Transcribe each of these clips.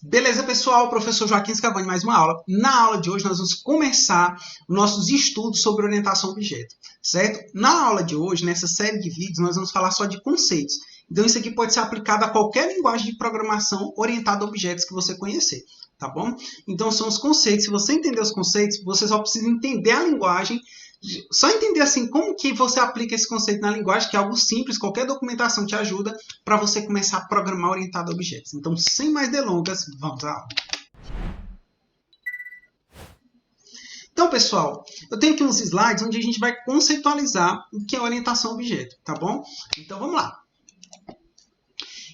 Beleza, pessoal? Professor Joaquim Scavani, mais uma aula. Na aula de hoje, nós vamos começar nossos estudos sobre orientação a objeto, certo? Na aula de hoje, nessa série de vídeos, nós vamos falar só de conceitos. Então, isso aqui pode ser aplicado a qualquer linguagem de programação orientada a objetos que você conhecer, tá bom? Então, são os conceitos. Se você entender os conceitos, você só precisa entender a linguagem. Só entender assim como que você aplica esse conceito na linguagem, que é algo simples, qualquer documentação te ajuda para você começar a programar orientado a objetos. Então, sem mais delongas, vamos à aula. Então, pessoal, eu tenho aqui uns slides onde a gente vai conceitualizar o que é orientação a objeto, tá bom? Então, vamos lá.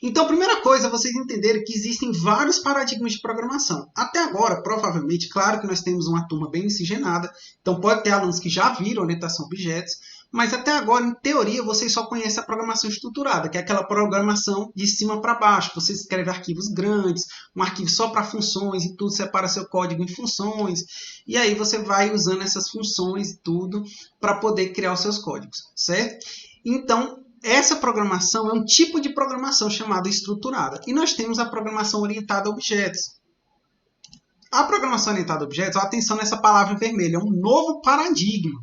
Então, a primeira coisa é vocês entenderem que existem vários paradigmas de programação. Até agora, provavelmente, claro que nós temos uma turma bem miscigenada, então pode ter alunos que já viram orientação a objetos, mas até agora, em teoria, vocês só conhecem a programação estruturada, que é aquela programação de cima para baixo. Você escreve arquivos grandes, um arquivo só para funções e tudo, separa seu código em funções, e aí você vai usando essas funções e tudo para poder criar os seus códigos, certo? Então, essa programação é um tipo de programação chamada estruturada. E nós temos a programação orientada a objetos. A programação orientada a objetos, atenção nessa palavra vermelha, é um novo paradigma.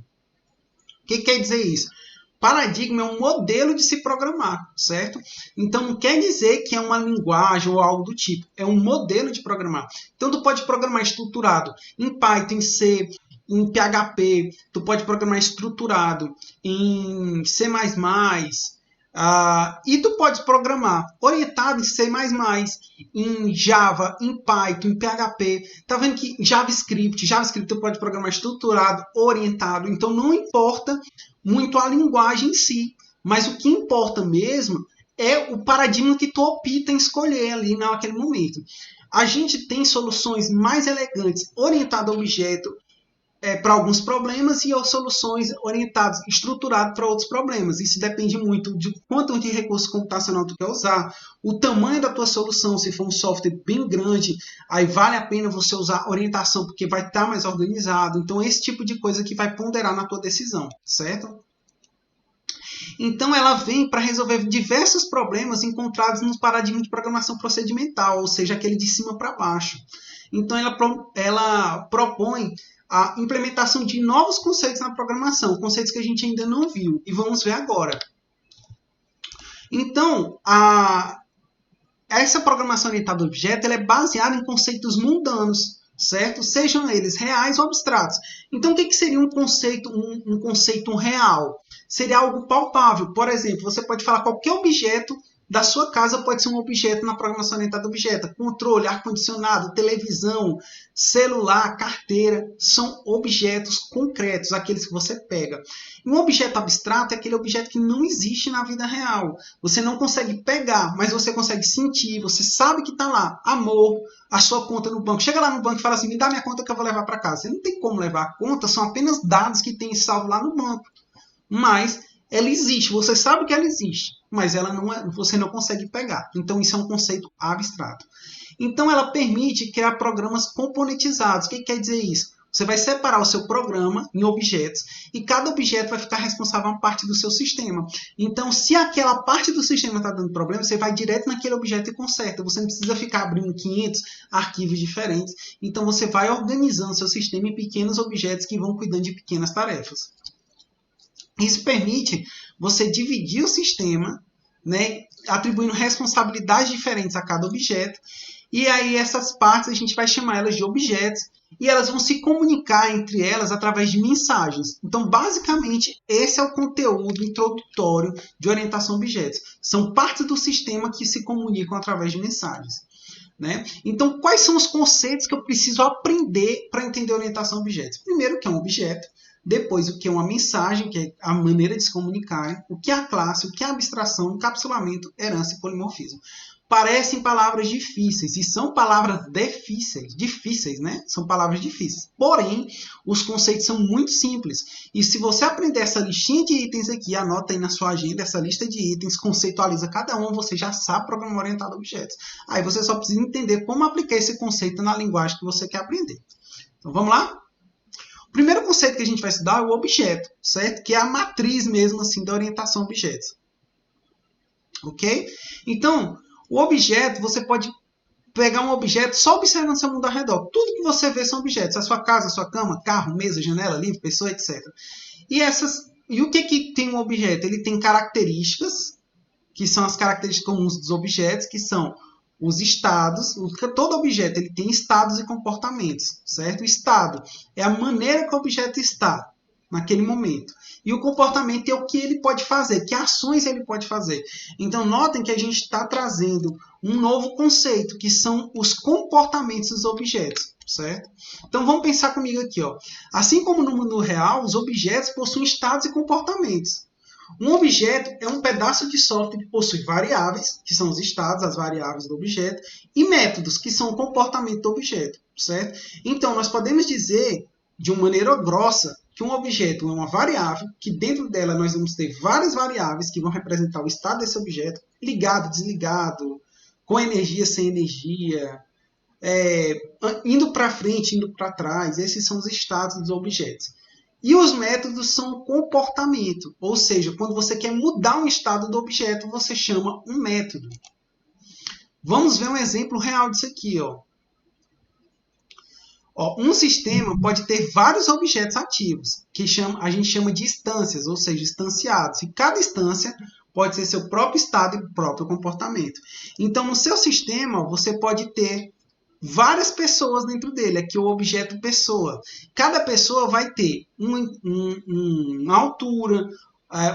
O que quer dizer isso? Paradigma é um modelo de se programar, certo? Então, não quer dizer que é uma linguagem ou algo do tipo. É um modelo de programar. Então, tu pode programar estruturado em Python, em C, em PHP, tu pode programar estruturado em C++, e tu pode programar orientado em C++, em Java, em Python, em PHP. Tá vendo que JavaScript tu pode programar estruturado, orientado. Então não importa muito a linguagem em si, mas o que importa mesmo é o paradigma que tu opta em escolher ali naquele momento. A gente tem soluções mais elegantes orientadas a objeto, para alguns problemas e soluções orientadas, estruturadas para outros problemas. Isso depende muito de quanto de recurso computacional tu quer usar, o tamanho da tua solução, se for um software bem grande, aí vale a pena você usar orientação, porque vai estar mais organizado. Então, esse tipo de coisa que vai ponderar na tua decisão, certo? Então, ela vem para resolver diversos problemas encontrados nos paradigmas de programação procedimental, ou seja, aquele de cima para baixo. Então, ela propõe a implementação de novos conceitos na programação, conceitos que a gente ainda não viu, e vamos ver agora. Então, essa programação orientada a objeto ela é baseada em conceitos mundanos, certo? Sejam eles reais ou abstratos. Então, o que seria um conceito real? Seria algo palpável. Por exemplo, você pode falar qualquer objeto da sua casa pode ser um objeto na programação orientada a objeto. Controle, ar-condicionado, televisão, celular, carteira, são objetos concretos, aqueles que você pega. Um objeto abstrato é aquele objeto que não existe na vida real. Você não consegue pegar, mas você consegue sentir, você sabe que está lá. Amor, a sua conta no banco. Chega lá no banco e fala assim, me dá minha conta que eu vou levar para casa. Você não tem como levar a conta, são apenas dados que tem salvo lá no banco. Mas ela existe, você sabe que ela existe, mas ela você não consegue pegar. Então, isso é um conceito abstrato. Então, ela permite criar programas componentizados. O que quer dizer isso? Você vai separar o seu programa em objetos e cada objeto vai ficar responsável por uma parte do seu sistema. Então, se aquela parte do sistema está dando problema, você vai direto naquele objeto e conserta. Você não precisa ficar abrindo 500 arquivos diferentes. Então, você vai organizando seu sistema em pequenos objetos que vão cuidando de pequenas tarefas. Isso permite você dividir o sistema, né, atribuindo responsabilidades diferentes a cada objeto. E aí essas partes a gente vai chamar elas de objetos e elas vão se comunicar entre elas através de mensagens. Então, basicamente, esse é o conteúdo introdutório de orientação a objetos. São partes do sistema que se comunicam através de mensagens. Né? Então, quais são os conceitos que eu preciso aprender para entender orientação a objetos? Primeiro, o que é um objeto. Depois, o que é uma mensagem, que é a maneira de se comunicar, o que é a classe, o que é a abstração, encapsulamento, herança e polimorfismo. Parecem palavras difíceis, e são palavras difíceis, né? São palavras difíceis. Porém, os conceitos são muito simples. E se você aprender essa listinha de itens aqui, anota aí na sua agenda essa lista de itens, conceitualiza cada um, você já sabe programar orientado a objetos. Aí você só precisa entender como aplicar esse conceito na linguagem que você quer aprender. Então, vamos lá? O primeiro conceito que a gente vai estudar é o objeto, certo? Que é a matriz mesmo assim da orientação a objetos. Ok? Então, o objeto você pode pegar um objeto só observando seu mundo ao redor. Tudo que você vê são objetos. A sua casa, a sua cama, carro, mesa, janela, livro, pessoa, etc. E o que tem um objeto? Ele tem características, que são as características comuns dos objetos, que são os estados. Todo objeto ele tem estados e comportamentos, certo? O estado é a maneira que o objeto está naquele momento. E o comportamento é o que ele pode fazer, que ações ele pode fazer. Então, notem que a gente está trazendo um novo conceito, que são os comportamentos dos objetos, certo? Então, vamos pensar comigo aqui, ó. Assim como no mundo real, os objetos possuem estados e comportamentos. Um objeto é um pedaço de software que possui variáveis, que são os estados, as variáveis do objeto, e métodos, que são o comportamento do objeto, certo? Então, nós podemos dizer, de uma maneira grossa, que um objeto é uma variável, que dentro dela nós vamos ter várias variáveis que vão representar o estado desse objeto, ligado, desligado, com energia, sem energia, indo para frente, indo para trás. Esses são os estados dos objetos. E os métodos são o comportamento, ou seja, quando você quer mudar um estado do objeto, você chama um método. Vamos ver um exemplo real disso aqui, ó. Um sistema pode ter vários objetos ativos, que a gente chama de instâncias, ou seja, instanciados. E cada instância pode ser seu próprio estado e próprio comportamento. Então, no seu sistema, você pode ter várias pessoas dentro dele. Aqui é o objeto pessoa. Cada pessoa vai ter uma altura,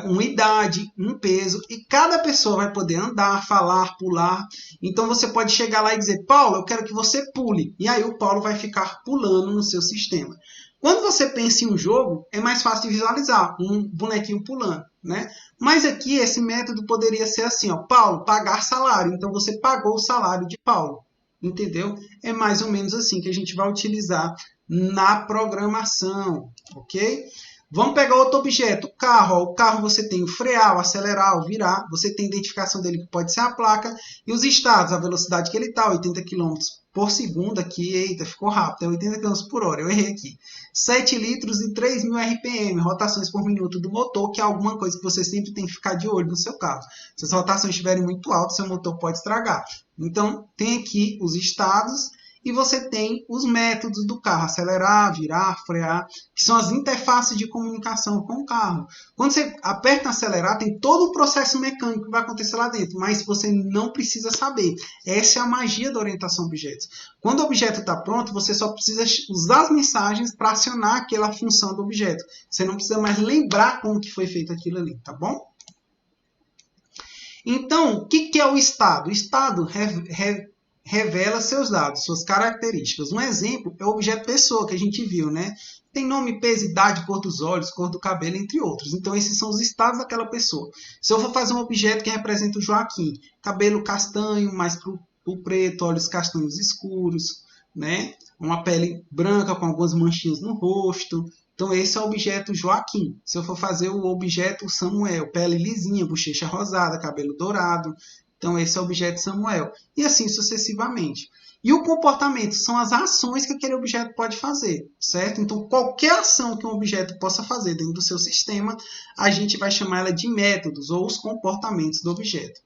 uma idade, um peso, e cada pessoa vai poder andar, falar, pular. Então você pode chegar lá e dizer: Paulo, eu quero que você pule. E aí o Paulo vai ficar pulando no seu sistema. Quando você pensa em um jogo, é mais fácil de visualizar um bonequinho pulando, né? Mas aqui esse método poderia ser assim, ó: Paulo, pagar salário. Então você pagou o salário de Paulo. Entendeu? É mais ou menos assim que a gente vai utilizar na programação, ok? Vamos pegar outro objeto, o carro. O carro você tem o frear, o acelerar, o virar. Você tem a identificação dele, que pode ser a placa. E os estados, a velocidade que ele está, 80 km por segundo aqui. Eita, ficou rápido, é 80 km por hora, eu errei aqui. 7 litros e 3.000 RPM, rotações por minuto do motor, que é alguma coisa que você sempre tem que ficar de olho no seu carro. Se as rotações estiverem muito altas, seu motor pode estragar. Então, tem aqui os estados e você tem os métodos do carro: acelerar, virar, frear, que são as interfaces de comunicação com o carro. Quando você aperta acelerar, tem todo o processo mecânico que vai acontecer lá dentro, mas você não precisa saber. Essa é a magia da orientação a objetos. Quando o objeto está pronto, você só precisa usar as mensagens para acionar aquela função do objeto. Você não precisa mais lembrar como que foi feito aquilo ali, tá bom? Então, o que é o estado? O estado revela seus dados, suas características. Um exemplo é o objeto pessoa, que a gente viu, né? Tem nome, peso, idade, cor dos olhos, cor do cabelo, entre outros. Então, esses são os estados daquela pessoa. Se eu for fazer um objeto que representa o Joaquim, cabelo castanho, mais para o preto, olhos castanhos escuros, né? Uma pele branca com algumas manchinhas no rosto. Então, esse é o objeto Joaquim. Se eu for fazer o objeto Samuel, pele lisinha, bochecha rosada, cabelo dourado. Então, esse é o objeto Samuel. E assim sucessivamente. E o comportamento são as ações que aquele objeto pode fazer, certo? Então, qualquer ação que um objeto possa fazer dentro do seu sistema, a gente vai chamar ela de métodos ou os comportamentos do objeto.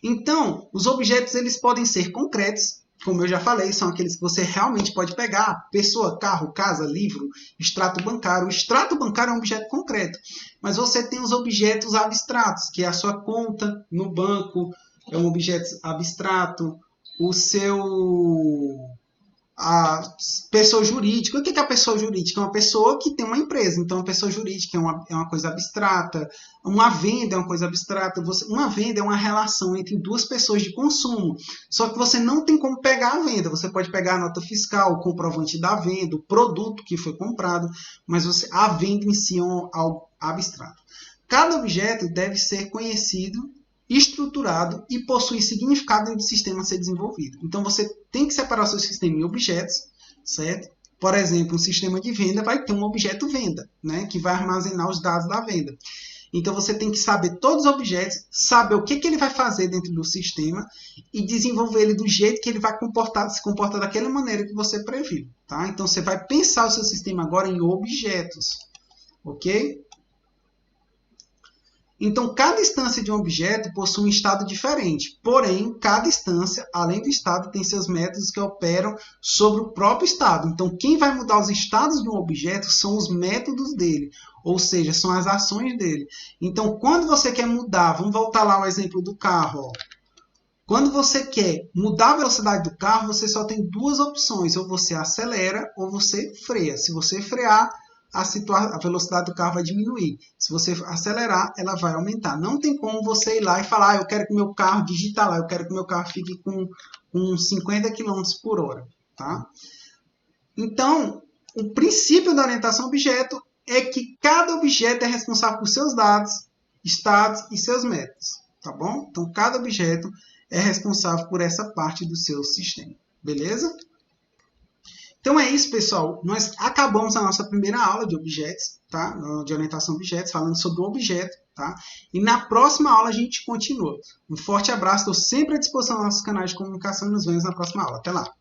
Então, os objetos eles podem ser concretos, como eu já falei, são aqueles que você realmente pode pegar: pessoa, carro, casa, livro, extrato bancário. O extrato bancário é um objeto concreto, mas você tem os objetos abstratos, que é a sua conta no banco, é um objeto abstrato. A pessoa jurídica. O que é a pessoa jurídica? É uma pessoa que tem uma empresa. Então, a pessoa jurídica é uma coisa abstrata. Uma venda é uma coisa abstrata. Uma venda é uma relação entre duas pessoas de consumo. Só que você não tem como pegar a venda. Você pode pegar a nota fiscal, o comprovante da venda, o produto que foi comprado, mas a venda em si é algo abstrato. Cada objeto deve ser conhecido, estruturado e possui significado dentro do sistema a ser desenvolvido. Então, você tem que separar o seu sistema em objetos, certo? Por exemplo, um sistema de venda vai ter um objeto venda, né, que vai armazenar os dados da venda. Então, você tem que saber todos os objetos, saber o que ele vai fazer dentro do sistema e desenvolver ele do jeito que ele vai se comportar daquela maneira que você previu, tá? Então, você vai pensar o seu sistema agora em objetos, ok? Então, cada instância de um objeto possui um estado diferente. Porém, cada instância, além do estado, tem seus métodos que operam sobre o próprio estado. Então, quem vai mudar os estados de um objeto são os métodos dele, ou seja, são as ações dele. Então, quando você quer mudar, vamos voltar lá ao exemplo do carro. Ó. Quando você quer mudar a velocidade do carro, você só tem duas opções. Ou você acelera ou você freia. Se você frear, a velocidade do carro vai diminuir. Se você acelerar, ela vai aumentar. Não tem como você ir lá e falar, eu quero que meu carro, digitar lá, eu quero que meu carro fique com 50 km por hora. Tá? Então, o princípio da orientação a objeto é que cada objeto é responsável por seus dados, estados e seus métodos. Tá bom? Então, cada objeto é responsável por essa parte do seu sistema. Beleza? Então é isso, pessoal. Nós acabamos a nossa primeira aula de objetos, tá? De orientação a objetos, falando sobre o objeto, tá? E na próxima aula a gente continua. Um forte abraço, estou sempre à disposição dos nossos canais de comunicação e nos vemos na próxima aula. Até lá!